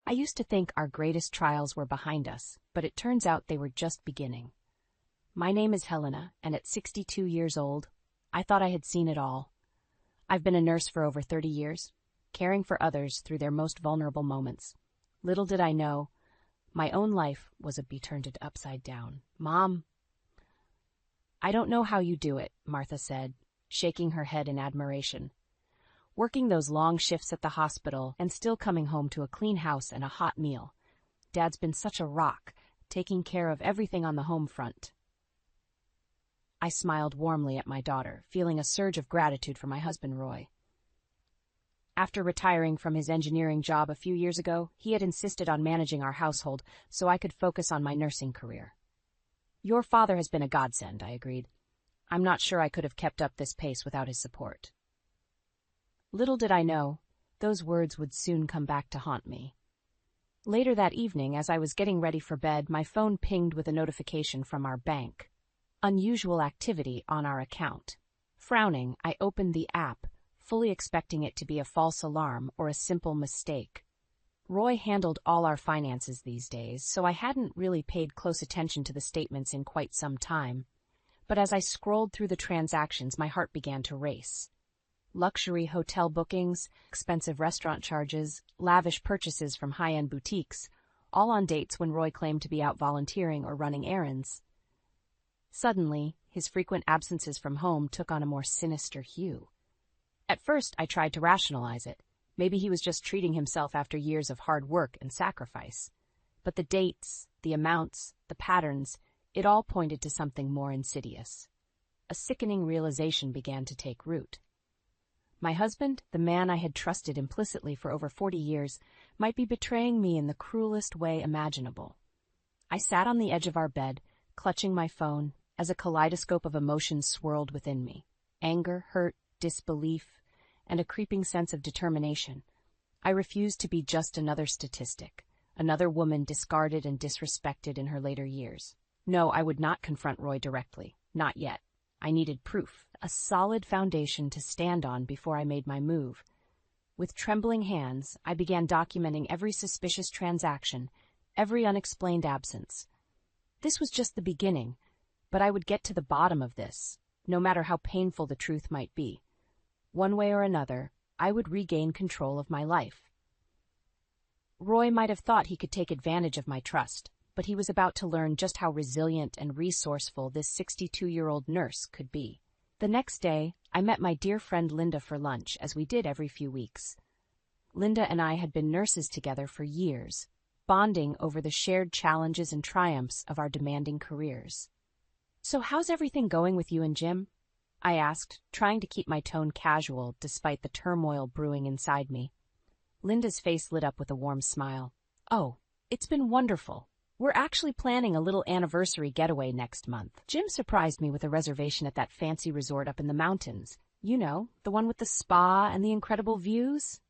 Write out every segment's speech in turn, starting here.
I used to think our greatest trials were behind us, but it turns out they were just beginning. My name is Helena, and at 62 years old, I thought I had seen it all. I've been a nurse for over 30 years, caring for others through their most vulnerable moments. Little did I know, my own life was to be turned upside down. Mom. I don't know how you do it, Martha said, shaking her head in admiration. Working those long shifts at the hospital and still coming home to a clean house and a hot meal. Dad's been such a rock, taking care of everything on the home front. I smiled warmly at my daughter, feeling a surge of gratitude for my husband, Roy. After retiring from his engineering job a few years ago, he had insisted on managing our household so I could focus on my nursing career. Your father has been a godsend, I agreed. I'm not sure I could have kept up this pace without his support. Little did I know, those words would soon come back to haunt me. Later that evening, as I was getting ready for bed, my phone pinged with a notification from our bank. Unusual activity on our account. Frowning, I opened the app, fully expecting it to be a false alarm or a simple mistake. Roy handled all our finances these days, so I hadn't really paid close attention to the statements in quite some time. But as I scrolled through the transactions, my heart began to race. Luxury hotel bookings, expensive restaurant charges, lavish purchases from high-end boutiques, all on dates when Roy claimed to be out volunteering or running errands. Suddenly, his frequent absences from home took on a more sinister hue. At first, I tried to rationalize it. Maybe he was just treating himself after years of hard work and sacrifice. But the dates, the amounts, the patterns, it all pointed to something more insidious. A sickening realization began to take root. My husband, the man I had trusted implicitly for over 40 years, might be betraying me in the cruelest way imaginable. I sat on the edge of our bed, clutching my phone, as a kaleidoscope of emotions swirled within me. Anger, hurt, disbelief, and a creeping sense of determination. I refused to be just another statistic, another woman discarded and disrespected in her later years. No, I would not confront Roy directly. Not yet. I needed proof, a solid foundation to stand on before I made my move. With trembling hands, I began documenting every suspicious transaction, every unexplained absence. This was just the beginning, but I would get to the bottom of this, no matter how painful the truth might be. One way or another, I would regain control of my life. Roy might have thought he could take advantage of my trust, but he was about to learn just how resilient and resourceful this 62-year-old nurse could be. The next day, I met my dear friend Linda for lunch, as we did every few weeks. Linda and I had been nurses together for years, bonding over the shared challenges and triumphs of our demanding careers. "So how's everything going with you and Jim?" I asked, trying to keep my tone casual despite the turmoil brewing inside me. Linda's face lit up with a warm smile. "Oh, it's been wonderful. We're actually planning a little anniversary getaway next month. Jim surprised me with a reservation at that fancy resort up in the mountains. You know, the one with the spa and the incredible views."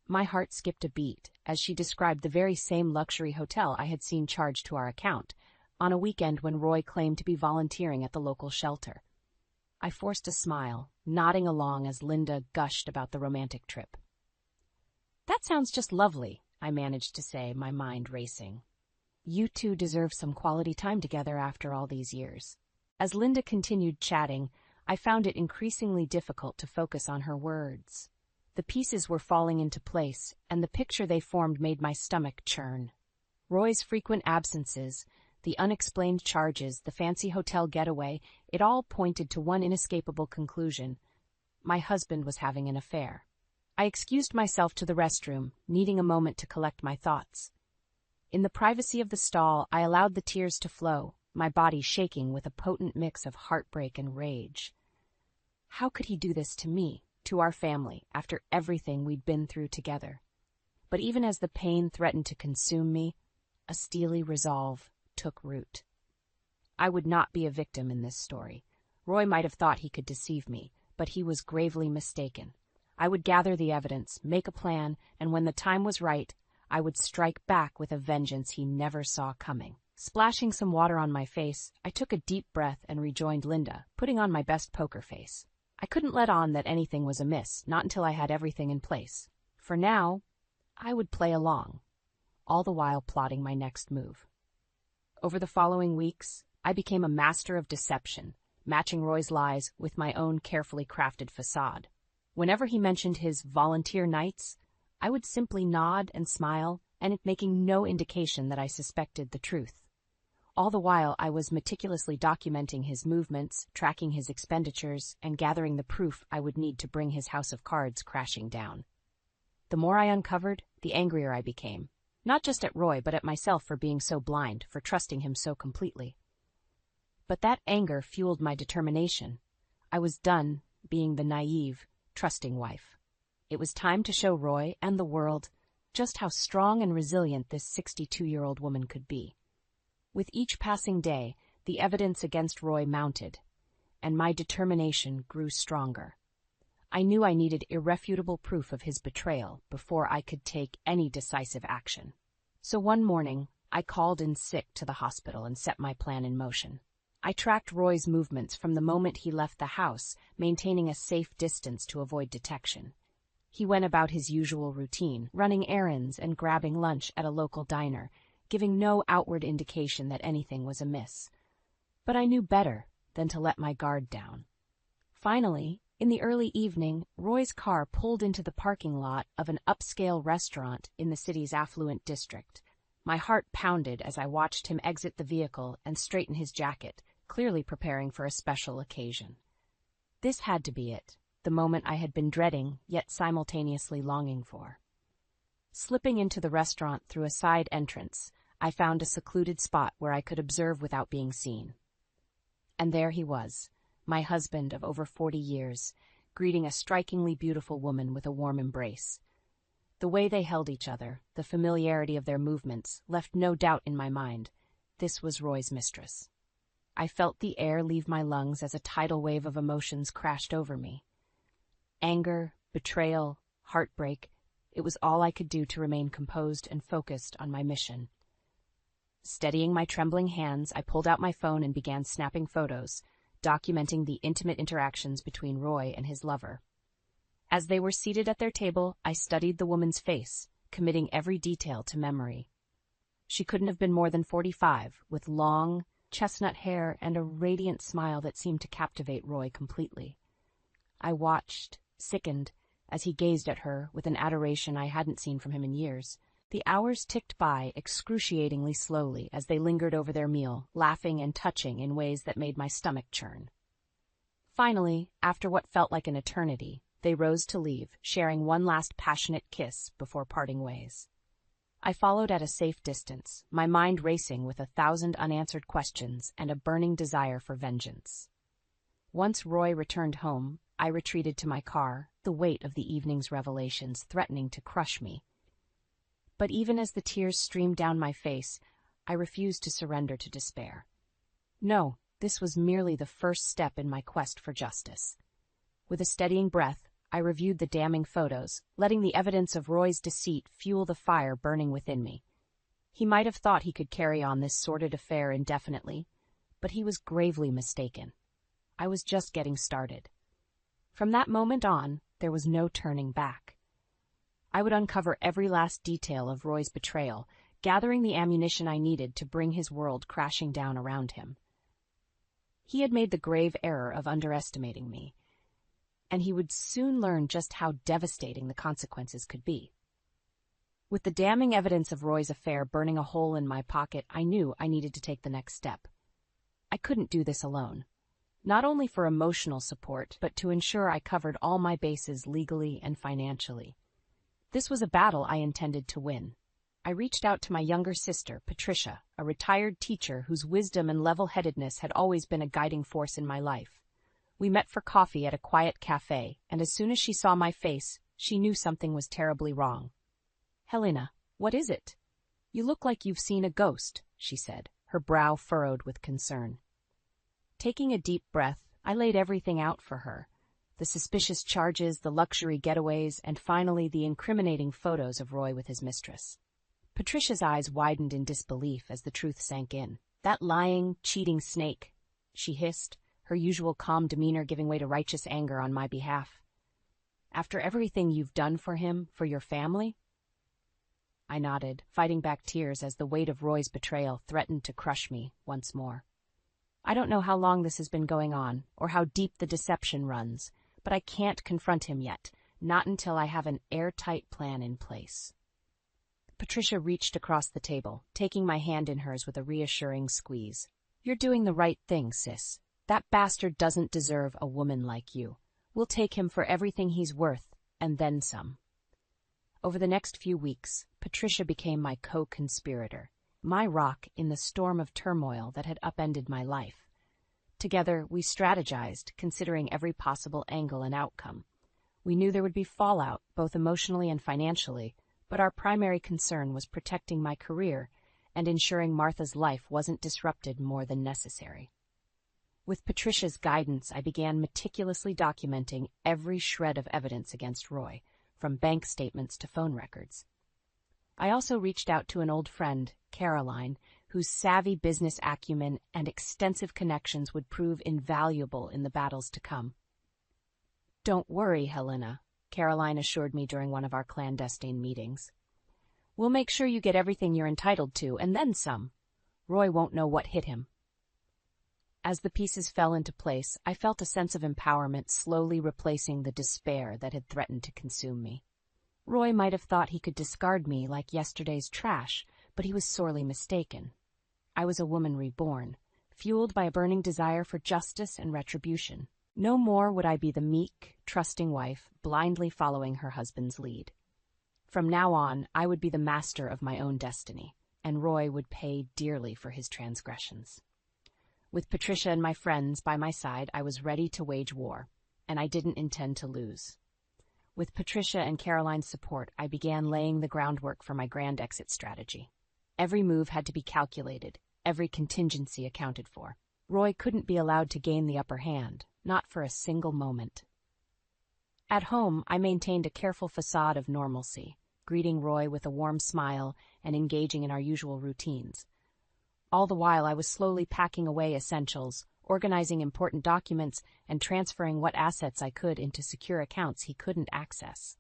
My heart skipped a beat as she described the very same luxury hotel I had seen charged to our account on a weekend when Roy claimed to be volunteering at the local shelter. I forced a smile, nodding along as Linda gushed about the romantic trip. "That sounds just lovely," I managed to say, my mind racing. "You two deserve some quality time together after all these years." As Linda continued chatting, I found it increasingly difficult to focus on her words. The pieces were falling into place, and the picture they formed made my stomach churn. Roy's frequent absences, the unexplained charges, the fancy hotel getaway, it all pointed to one inescapable conclusion. My husband was having an affair. I excused myself to the restroom, needing a moment to collect my thoughts. In the privacy of the stall, I allowed the tears to flow, my body shaking with a potent mix of heartbreak and rage. How could he do this to me, to our family, after everything we'd been through together? But even as the pain threatened to consume me, a steely resolve took root. I would not be a victim in this story. Roy might have thought he could deceive me, but he was gravely mistaken. I would gather the evidence, make a plan, and when the time was right, I would strike back with a vengeance he never saw coming. Splashing some water on my face, I took a deep breath and rejoined Linda, putting on my best poker face. I couldn't let on that anything was amiss, not until I had everything in place. For now, I would play along, all the while plotting my next move. Over the following weeks, I became a master of deception, matching Roy's lies with my own carefully crafted facade. Whenever he mentioned his volunteer nights, I would simply nod and smile, and it making no indication that I suspected the truth. All the while, I was meticulously documenting his movements, tracking his expenditures, and gathering the proof I would need to bring his house of cards crashing down. The more I uncovered, the angrier I became, not just at Roy, but at myself for being so blind, for trusting him so completely. But that anger fueled my determination. I was done being the naive, trusting wife. It was time to show Roy and the world just how strong and resilient this 62-year-old woman could be. With each passing day, the evidence against Roy mounted, and my determination grew stronger. I knew I needed irrefutable proof of his betrayal before I could take any decisive action. So one morning, I called in sick to the hospital and set my plan in motion. I tracked Roy's movements from the moment he left the house, maintaining a safe distance to avoid detection. He went about his usual routine, running errands and grabbing lunch at a local diner, giving no outward indication that anything was amiss. But I knew better than to let my guard down. Finally, in the early evening, Roy's car pulled into the parking lot of an upscale restaurant in the city's affluent district. My heart pounded as I watched him exit the vehicle and straighten his jacket, clearly preparing for a special occasion. This had to be it, the moment I had been dreading, yet simultaneously longing for. Slipping into the restaurant through a side entrance, I found a secluded spot where I could observe without being seen. And there he was, my husband of over 40 years, greeting a strikingly beautiful woman with a warm embrace. The way they held each other, the familiarity of their movements, left no doubt in my mind. This was Roy's mistress. I felt the air leave my lungs as a tidal wave of emotions crashed over me. Anger, betrayal, heartbreak, it was all I could do to remain composed and focused on my mission. Steadying my trembling hands, I pulled out my phone and began snapping photos, documenting the intimate interactions between Roy and his lover. As they were seated at their table, I studied the woman's face, committing every detail to memory. She couldn't have been more than 45, with long, chestnut hair and a radiant smile that seemed to captivate Roy completely. I watched, sickened, as he gazed at her with an adoration I hadn't seen from him in years. The hours ticked by excruciatingly slowly as they lingered over their meal, laughing and touching in ways that made my stomach churn. Finally, after what felt like an eternity, they rose to leave, sharing one last passionate kiss before parting ways. I followed at a safe distance, my mind racing with 1,000 unanswered questions and a burning desire for vengeance. Once Roy returned home, I retreated to my car, the weight of the evening's revelations threatening to crush me. But even as the tears streamed down my face, I refused to surrender to despair. No, this was merely the first step in my quest for justice. With a steadying breath, I reviewed the damning photos, letting the evidence of Roy's deceit fuel the fire burning within me. He might have thought he could carry on this sordid affair indefinitely, but he was gravely mistaken. I was just getting started. From that moment on, there was no turning back. I would uncover every last detail of Roy's betrayal, gathering the ammunition I needed to bring his world crashing down around him. He had made the grave error of underestimating me, and he would soon learn just how devastating the consequences could be. With the damning evidence of Roy's affair burning a hole in my pocket, I knew I needed to take the next step. I couldn't do this alone, not only for emotional support, but to ensure I covered all my bases legally and financially. This was a battle I intended to win. I reached out to my younger sister, Patricia, a retired teacher whose wisdom and level-headedness had always been a guiding force in my life. We met for coffee at a quiet cafe, and as soon as she saw my face, she knew something was terribly wrong. "Helena, what is it? You look like you've seen a ghost," she said, her brow furrowed with concern. Taking a deep breath, I laid everything out for her. The suspicious charges, the luxury getaways, and finally the incriminating photos of Roy with his mistress. Patricia's eyes widened in disbelief as the truth sank in. "That lying, cheating snake," she hissed, her usual calm demeanor giving way to righteous anger on my behalf. "After everything you've done for him, for your family?" I nodded, fighting back tears as the weight of Roy's betrayal threatened to crush me once more. I don't know how long this has been going on, or how deep the deception runs, but I can't confront him yet, not until I have an airtight plan in place. Patricia reached across the table, taking my hand in hers with a reassuring squeeze. You're doing the right thing, sis. That bastard doesn't deserve a woman like you. We'll take him for everything he's worth, and then some. Over the next few weeks, Patricia became my co-conspirator, my rock in the storm of turmoil that had upended my life. Together, we strategized, considering every possible angle and outcome. We knew there would be fallout, both emotionally and financially, but our primary concern was protecting my career and ensuring Martha's life wasn't disrupted more than necessary. With Patricia's guidance, I began meticulously documenting every shred of evidence against Roy, from bank statements to phone records. I also reached out to an old friend, Caroline, whose savvy business acumen and extensive connections would prove invaluable in the battles to come. Don't worry, Helena, Caroline assured me during one of our clandestine meetings. We'll make sure you get everything you're entitled to, and then some. Roy won't know what hit him. As the pieces fell into place, I felt a sense of empowerment slowly replacing the despair that had threatened to consume me. Roy might have thought he could discard me like yesterday's trash, but he was sorely mistaken. I was a woman reborn, fueled by a burning desire for justice and retribution. No more would I be the meek, trusting wife, blindly following her husband's lead. From now on, I would be the master of my own destiny, and Roy would pay dearly for his transgressions. With Patricia and my friends by my side, I was ready to wage war, and I didn't intend to lose. With Patricia and Caroline's support, I began laying the groundwork for my grand exit strategy. Every move had to be calculated, every contingency accounted for. Roy couldn't be allowed to gain the upper hand, not for a single moment. At home, I maintained a careful facade of normalcy, greeting Roy with a warm smile and engaging in our usual routines. All the while, I was slowly packing away essentials, organizing important documents, and transferring what assets I could into secure accounts he couldn't access.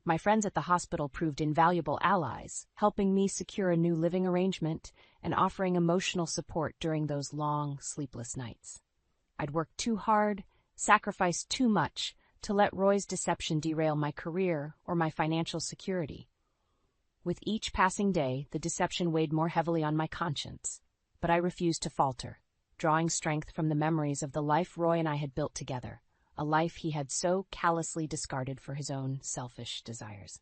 My friends at the hospital proved invaluable allies, helping me secure a new living arrangement and offering emotional support during those long, sleepless nights. I'd worked too hard, sacrificed too much, to let Roy's deception derail my career or my financial security. With each passing day, the deception weighed more heavily on my conscience, but I refused to falter, drawing strength from the memories of the life Roy and I had built together, a life he had so callously discarded for his own selfish desires.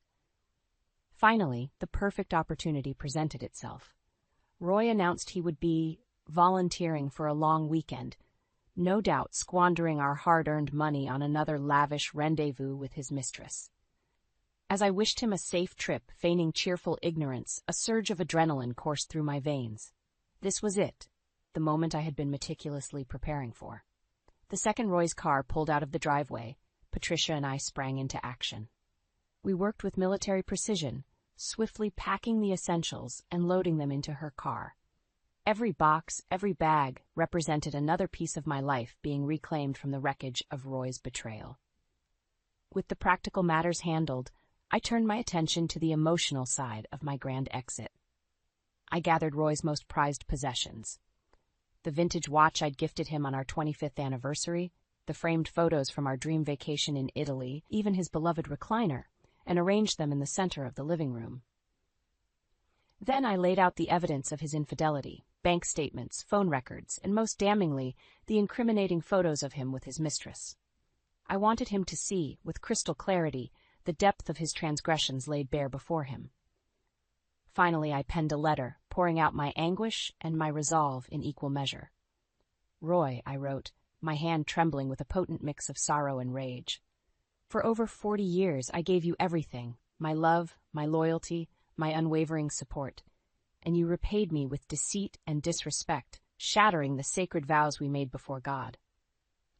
Finally, the perfect opportunity presented itself. Roy announced he would be volunteering for a long weekend, no doubt squandering our hard-earned money on another lavish rendezvous with his mistress. As I wished him a safe trip, feigning cheerful ignorance, a surge of adrenaline coursed through my veins. This was it, the moment I had been meticulously preparing for. The second Roy's car pulled out of the driveway. Patricia and I sprang into action. We worked with military precision, swiftly packing the essentials and loading them into her car. Every box, every bag represented another piece of my life being reclaimed from the wreckage of Roy's betrayal. With the practical matters handled, I turned my attention to the emotional side of my grand exit. I gathered Roy's most prized possessions. The vintage watch I'd gifted him on our 25th anniversary, the framed photos from our dream vacation in Italy, even his beloved recliner, and arranged them in the center of the living room. Then I laid out the evidence of his infidelity, bank statements, phone records, and most damningly, the incriminating photos of him with his mistress. I wanted him to see, with crystal clarity, the depth of his transgressions laid bare before him. Finally, I penned a letter, pouring out my anguish and my resolve in equal measure. Roy, I wrote, my hand trembling with a potent mix of sorrow and rage. For over 40 years, I gave you everything, my love, my loyalty, my unwavering support, and you repaid me with deceit and disrespect, shattering the sacred vows we made before God.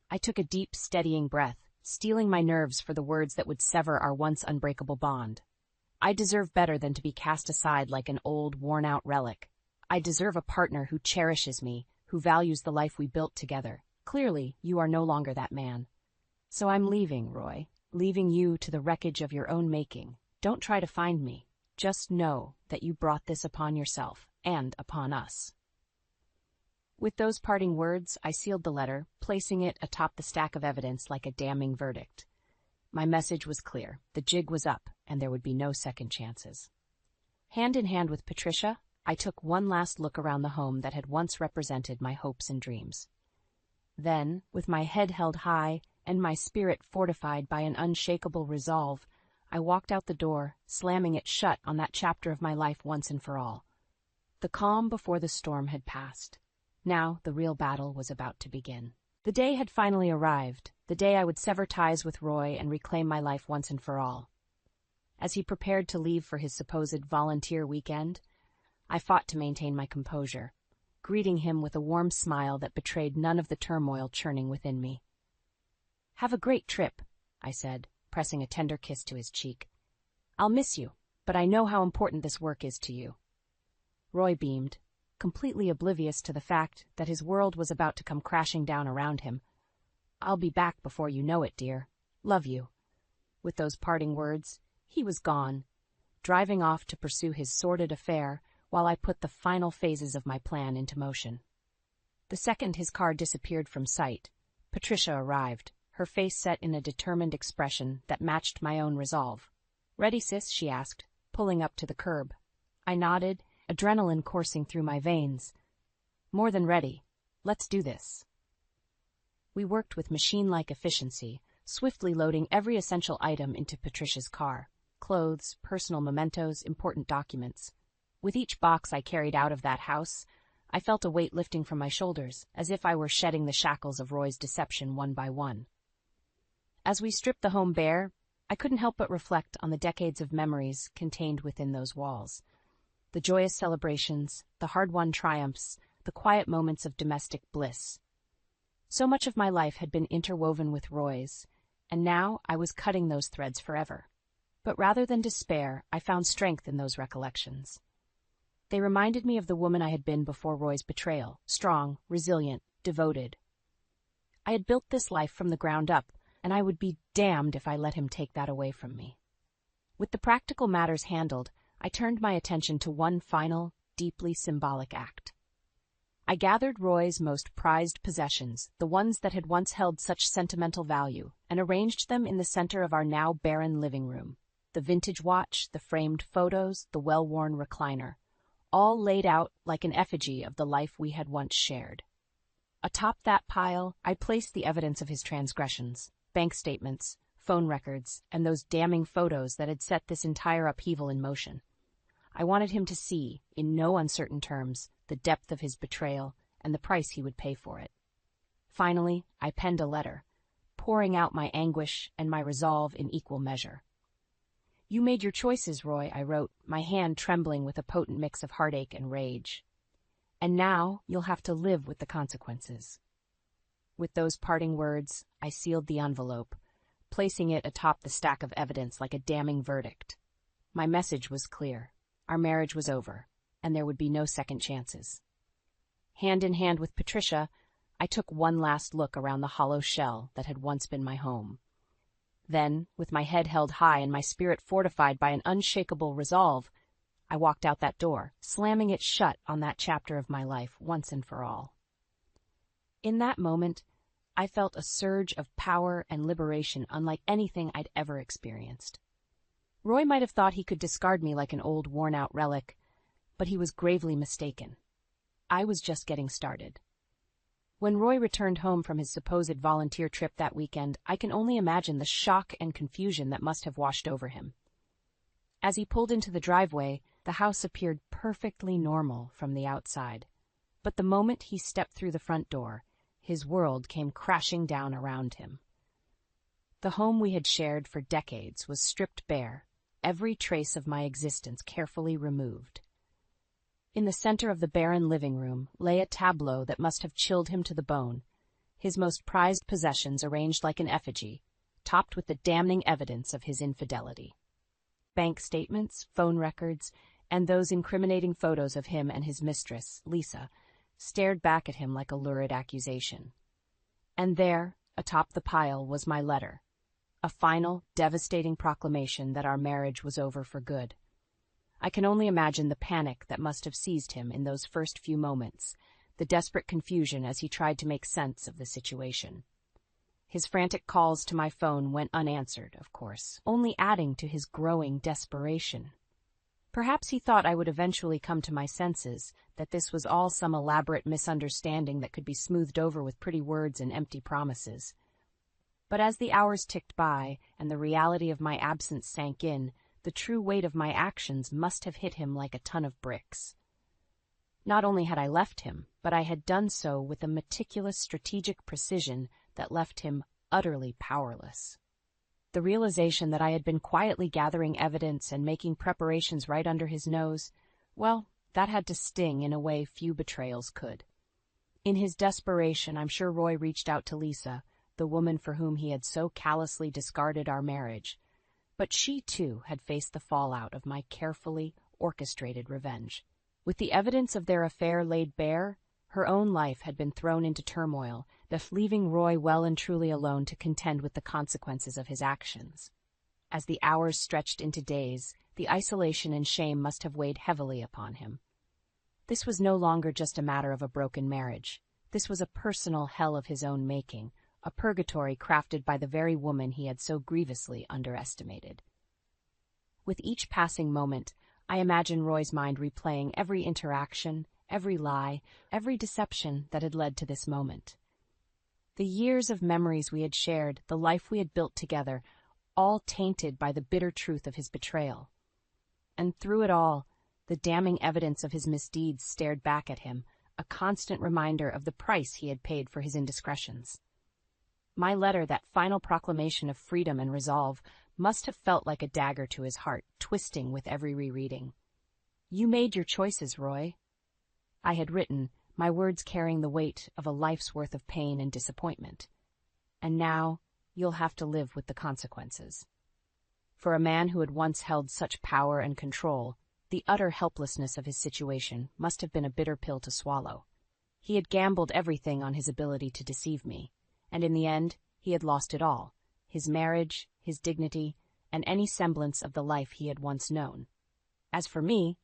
I took a deep, steadying breath, steeling my nerves for the words that would sever our once unbreakable bond. I deserve better than to be cast aside like an old, worn-out relic. I deserve a partner who cherishes me, who values the life we built together. Clearly, you are no longer that man. So I'm leaving, Roy, leaving you to the wreckage of your own making. Don't try to find me. Just know that you brought this upon yourself and upon us." With those parting words, I sealed the letter, placing it atop the stack of evidence like a damning verdict. My message was clear. The jig was up, and there would be no second chances. Hand in hand with Patricia, I took one last look around the home that had once represented my hopes and dreams. Then, with my head held high and my spirit fortified by an unshakable resolve, I walked out the door, slamming it shut on that chapter of my life once and for all. The calm before the storm had passed. Now the real battle was about to begin. The day had finally arrived, the day I would sever ties with Roy and reclaim my life once and for all. As he prepared to leave for his supposed volunteer weekend, I fought to maintain my composure, greeting him with a warm smile that betrayed none of the turmoil churning within me. "Have a great trip," I said, pressing a tender kiss to his cheek. "I'll miss you, but I know how important this work is to you." Roy beamed, completely oblivious to the fact that his world was about to come crashing down around him. "I'll be back before you know it, dear. Love you." With those parting words, he was gone, driving off to pursue his sordid affair while I put the final phases of my plan into motion. The second his car disappeared from sight, Patricia arrived, her face set in a determined expression that matched my own resolve. "Ready, sis?" she asked, pulling up to the curb. I nodded, adrenaline coursing through my veins. "More than ready. Let's do this." We worked with machine-like efficiency, swiftly loading every essential item into Patricia's car: clothes, personal mementos, important documents. With each box I carried out of that house, I felt a weight lifting from my shoulders, as if I were shedding the shackles of Roy's deception one by one. As we stripped the home bare, I couldn't help but reflect on the decades of memories contained within those walls. The joyous celebrations, the hard-won triumphs, the quiet moments of domestic bliss. So much of my life had been interwoven with Roy's, and now I was cutting those threads forever. But rather than despair, I found strength in those recollections. They reminded me of the woman I had been before Roy's betrayal, strong, resilient, devoted. I had built this life from the ground up, and I would be damned if I let him take that away from me. With the practical matters handled, I turned my attention to one final, deeply symbolic act. I gathered Roy's most prized possessions, the ones that had once held such sentimental value, and arranged them in the center of our now barren living room. The vintage watch, the framed photos, the well-worn recliner, all laid out like an effigy of the life we had once shared. Atop that pile, I placed the evidence of his transgressions: bank statements, phone records, and those damning photos that had set this entire upheaval in motion. I wanted him to see, in no uncertain terms, the depth of his betrayal and the price he would pay for it. Finally, I penned a letter, pouring out my anguish and my resolve in equal measure. "You made your choices, Roy," I wrote, my hand trembling with a potent mix of heartache and rage. "And now you'll have to live with the consequences." With those parting words, I sealed the envelope, placing it atop the stack of evidence like a damning verdict. My message was clear. Our marriage was over, and there would be no second chances. Hand in hand with Patricia, I took one last look around the hollow shell that had once been my home. Then, with my head held high and my spirit fortified by an unshakable resolve, I walked out that door, slamming it shut on that chapter of my life once and for all. In that moment, I felt a surge of power and liberation unlike anything I'd ever experienced. Roy might have thought he could discard me like an old, worn-out relic, but he was gravely mistaken. I was just getting started. When Roy returned home from his supposed volunteer trip that weekend, I can only imagine the shock and confusion that must have washed over him. As he pulled into the driveway, the house appeared perfectly normal from the outside. But the moment he stepped through the front door, his world came crashing down around him. The home we had shared for decades was stripped bare, every trace of my existence carefully removed. In the center of the barren living room lay a tableau that must have chilled him to the bone, his most prized possessions arranged like an effigy, topped with the damning evidence of his infidelity. Bank statements, phone records, and those incriminating photos of him and his mistress, Lisa, stared back at him like a lurid accusation. And there, atop the pile, was my letter, a final, devastating proclamation that our marriage was over for good. I can only imagine the panic that must have seized him in those first few moments, the desperate confusion as he tried to make sense of the situation. His frantic calls to my phone went unanswered, of course, only adding to his growing desperation. Perhaps he thought I would eventually come to my senses, that this was all some elaborate misunderstanding that could be smoothed over with pretty words and empty promises. But as the hours ticked by and the reality of my absence sank in, the true weight of my actions must have hit him like a ton of bricks. Not only had I left him, but I had done so with a meticulous strategic precision that left him utterly powerless. The realization that I had been quietly gathering evidence and making preparations right under his nose, well, that had to sting in a way few betrayals could. In his desperation, I'm sure Roy reached out to Lisa, the woman for whom he had so callously discarded our marriage. But she, too, had faced the fallout of my carefully orchestrated revenge. With the evidence of their affair laid bare, her own life had been thrown into turmoil, thus leaving Roy well and truly alone to contend with the consequences of his actions. As the hours stretched into days, the isolation and shame must have weighed heavily upon him. This was no longer just a matter of a broken marriage. This was a personal hell of his own making, a purgatory crafted by the very woman he had so grievously underestimated. With each passing moment, I imagine Roy's mind replaying every interaction, every lie, every deception that had led to this moment. The years of memories we had shared, the life we had built together, all tainted by the bitter truth of his betrayal. And through it all, the damning evidence of his misdeeds stared back at him, a constant reminder of the price he had paid for his indiscretions. My letter, that final proclamation of freedom and resolve, must have felt like a dagger to his heart, twisting with every rereading. "You made your choices, Roy," I had written, my words carrying the weight of a life's worth of pain and disappointment. "And now you'll have to live with the consequences." For a man who had once held such power and control, the utter helplessness of his situation must have been a bitter pill to swallow. He had gambled everything on his ability to deceive me, and in the end, he had lost it all: his marriage, his dignity, and any semblance of the life he had once known. As for me,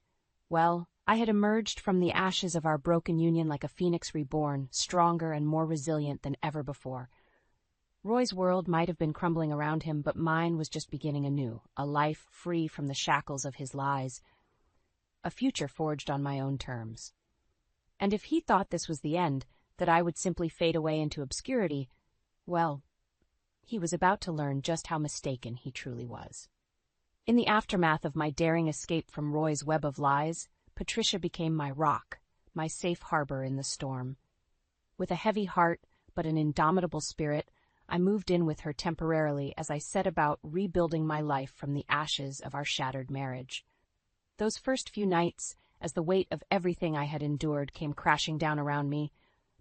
well, I had emerged from the ashes of our broken union like a phoenix reborn, stronger and more resilient than ever before. Roy's world might have been crumbling around him, but mine was just beginning anew, a life free from the shackles of his lies, a future forged on my own terms. And if he thought this was the end, that I would simply fade away into obscurity, well, he was about to learn just how mistaken he truly was. In the aftermath of my daring escape from Roy's web of lies, Patricia became my rock, my safe harbor in the storm. With a heavy heart, but an indomitable spirit, I moved in with her temporarily as I set about rebuilding my life from the ashes of our shattered marriage. Those first few nights, as the weight of everything I had endured came crashing down around me,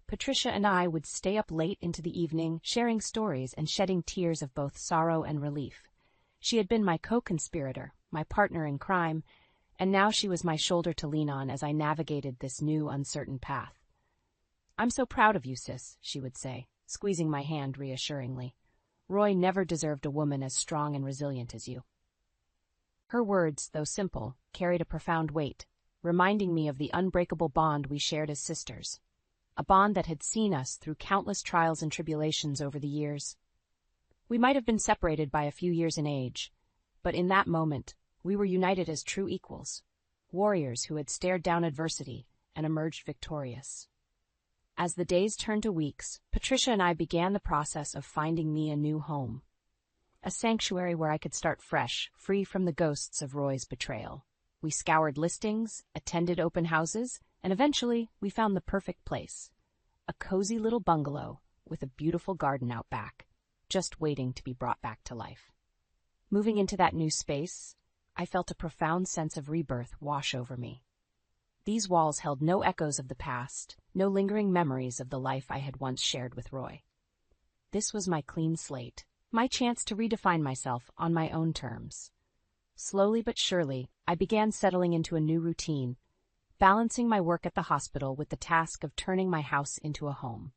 Patricia and I would stay up late into the evening, sharing stories and shedding tears of both sorrow and relief. She had been my co-conspirator, my partner in crime, and now she was my shoulder to lean on as I navigated this new, uncertain path. "I'm so proud of you, sis," she would say, squeezing my hand reassuringly. "Roy never deserved a woman as strong and resilient as you." Her words, though simple, carried a profound weight, reminding me of the unbreakable bond we shared as sisters, a bond that had seen us through countless trials and tribulations over the years. We might have been separated by a few years in age, but in that moment, we were united as true equals, warriors who had stared down adversity and emerged victorious. As the days turned to weeks, Patricia and I began the process of finding me a new home, a sanctuary where I could start fresh, free from the ghosts of Roy's betrayal. We scoured listings, attended open houses, and eventually we found the perfect place, a cozy little bungalow with a beautiful garden out back, just waiting to be brought back to life. Moving into that new space, I felt a profound sense of rebirth wash over me. These walls held no echoes of the past, no lingering memories of the life I had once shared with Roy. This was my clean slate, my chance to redefine myself on my own terms. Slowly but surely, I began settling into a new routine, balancing my work at the hospital with the task of turning my house into a home.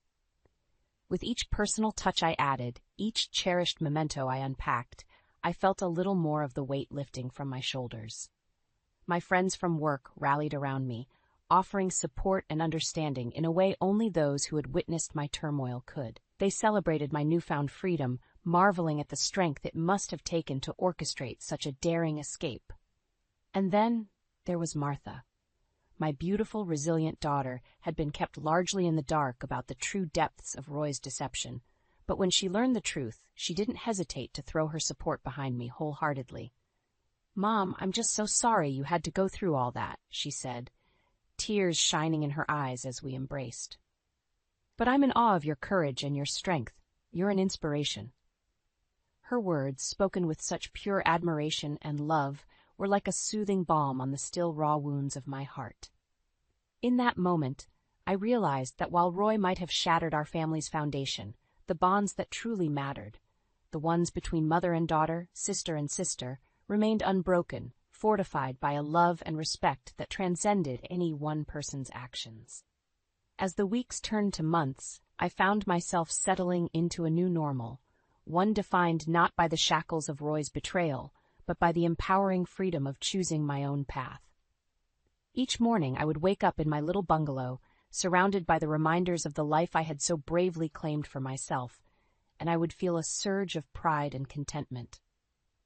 With each personal touch I added, each cherished memento I unpacked, I felt a little more of the weight lifting from my shoulders. My friends from work rallied around me, offering support and understanding in a way only those who had witnessed my turmoil could. They celebrated my newfound freedom, marveling at the strength it must have taken to orchestrate such a daring escape. And then there was Martha. My beautiful, resilient daughter had been kept largely in the dark about the true depths of Roy's deception, but when she learned the truth, she didn't hesitate to throw her support behind me wholeheartedly. "Mom, I'm just so sorry you had to go through all that," she said, tears shining in her eyes as we embraced. "But I'm in awe of your courage and your strength. You're an inspiration." Her words, spoken with such pure admiration and love, were like a soothing balm on the still raw wounds of my heart. In that moment, I realized that while Roy might have shattered our family's foundation, the bonds that truly mattered, the ones between mother and daughter, sister and sister, remained unbroken, fortified by a love and respect that transcended any one person's actions. As the weeks turned to months, I found myself settling into a new normal, one defined not by the shackles of Roy's betrayal, but by the empowering freedom of choosing my own path. Each morning I would wake up in my little bungalow, surrounded by the reminders of the life I had so bravely claimed for myself, and I would feel a surge of pride and contentment.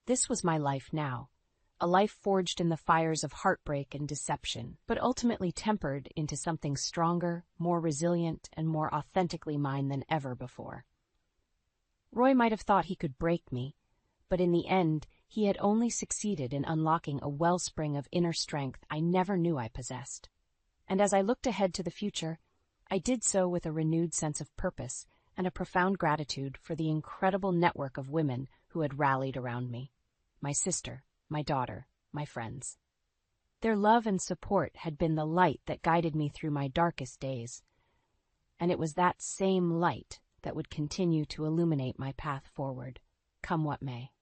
This was my life now, a life forged in the fires of heartbreak and deception, but ultimately tempered into something stronger, more resilient, and more authentically mine than ever before. Roy might have thought he could break me, but in the end, he had only succeeded in unlocking a wellspring of inner strength I never knew I possessed. And as I looked ahead to the future, I did so with a renewed sense of purpose and a profound gratitude for the incredible network of women who had rallied around me. My sister, my daughter, my friends. Their love and support had been the light that guided me through my darkest days, and it was that same light that would continue to illuminate my path forward, come what may.